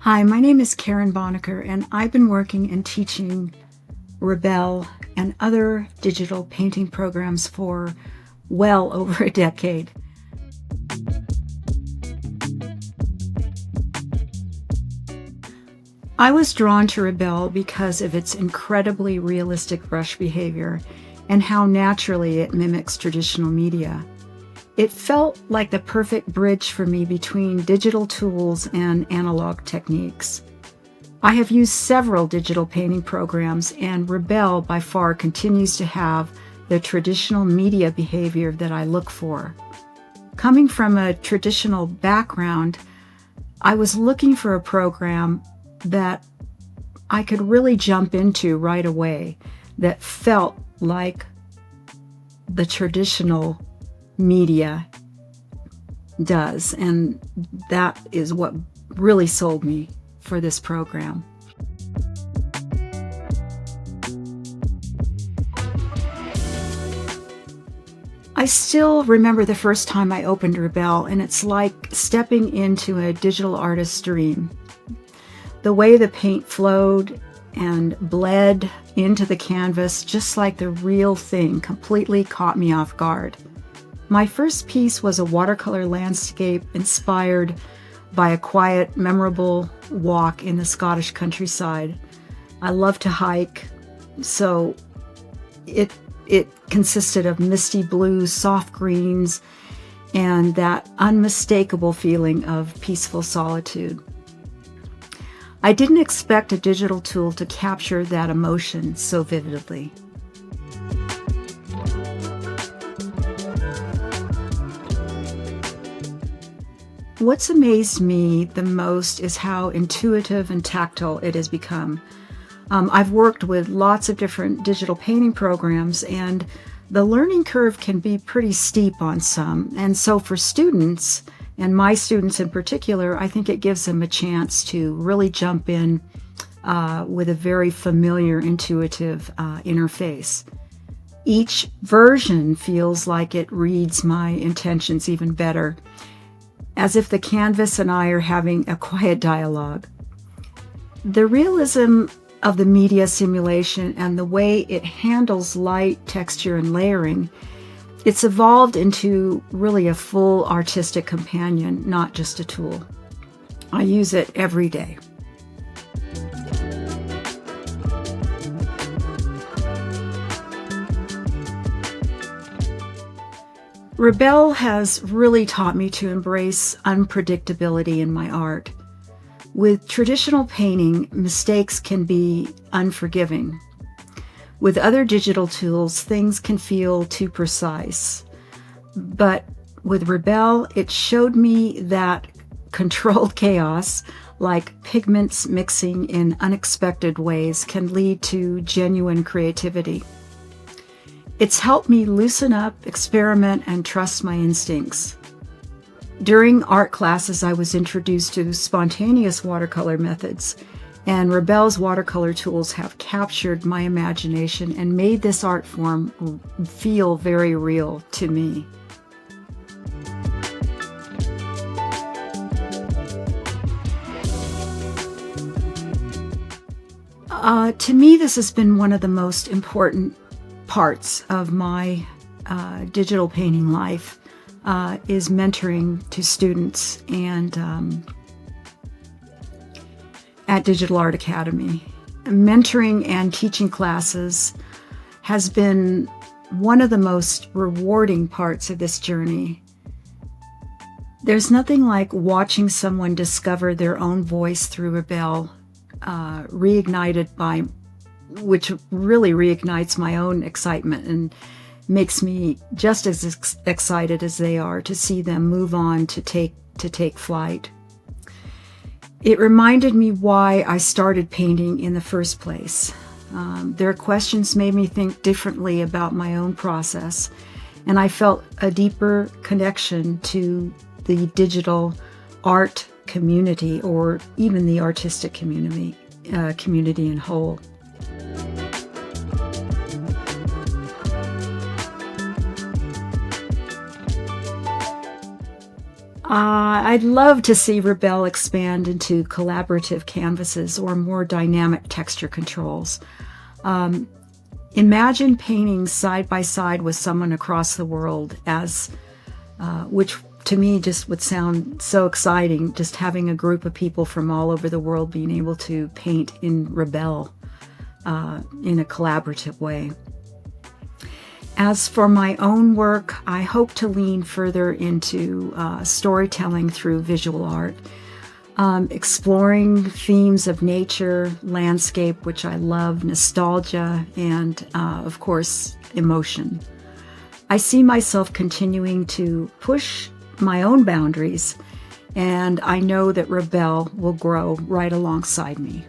Hi, my name is Karen Bonaker, and I've been working and teaching Rebelle and other digital painting programs for well over a decade. I was drawn to Rebelle because of its incredibly realistic brush behavior and how naturally it mimics traditional media. It felt like the perfect bridge for me between digital tools and analog techniques. I have used several digital painting programs, and Rebelle by far continues to have the traditional media behavior that I look for. Coming from a traditional background, I was looking for a program that I could really jump into right away that felt like the traditional media does, and that is what really sold me for this program. I still remember the first time I opened Rebelle, and it's like stepping into a digital artist's dream. The way the paint flowed and bled into the canvas, just like the real thing, completely caught me off guard. My first piece was a watercolor landscape inspired by a quiet, memorable walk in the Scottish countryside. I love to hike, so it consisted of misty blues, soft greens, and that unmistakable feeling of peaceful solitude. I didn't expect a digital tool to capture that emotion so vividly. What's amazed me the most is how intuitive and tactile it has become. I've worked with lots of different digital painting programs, and the learning curve can be pretty steep on some. And so for students, and my students in particular, I think it gives them a chance to really jump in with a very familiar, intuitive interface. Each version feels like it reads my intentions even better, as if the canvas and I are having a quiet dialogue. The realism of the media simulation and the way it handles light, texture, and layering, it's evolved into really a full artistic companion, not just a tool. I use it every day. Rebelle has really taught me to embrace unpredictability in my art. With traditional painting, mistakes can be unforgiving. With other digital tools, things can feel too precise. But with Rebelle, it showed me that controlled chaos, like pigments mixing in unexpected ways, can lead to genuine creativity. It's helped me loosen up, experiment, and trust my instincts. During art classes, I was introduced to spontaneous watercolor methods, and Rebelle's watercolor tools have captured my imagination and made this art form feel very real to me. To me, this has been one of the most important parts of my digital painting life, is mentoring to students and at Digital Art Academy. Mentoring and teaching classes has been one of the most rewarding parts of this journey. There's nothing like watching someone discover their own voice through Rebelle, which really reignites my own excitement and makes me just as excited as they are to see them move on to take flight. It reminded me why I started painting in the first place. Their questions made me think differently about my own process, and I felt a deeper connection to the digital art community, or even the artistic community in whole. I'd love to see Rebelle expand into collaborative canvases or more dynamic texture controls. Imagine painting side by side with someone across the world, which to me just would sound so exciting, just having a group of people from all over the world being able to paint in Rebelle in a collaborative way. As for my own work, I hope to lean further into storytelling through visual art, exploring themes of nature, landscape, which I love, nostalgia, and of course, emotion. I see myself continuing to push my own boundaries, and I know that Rebelle will grow right alongside me.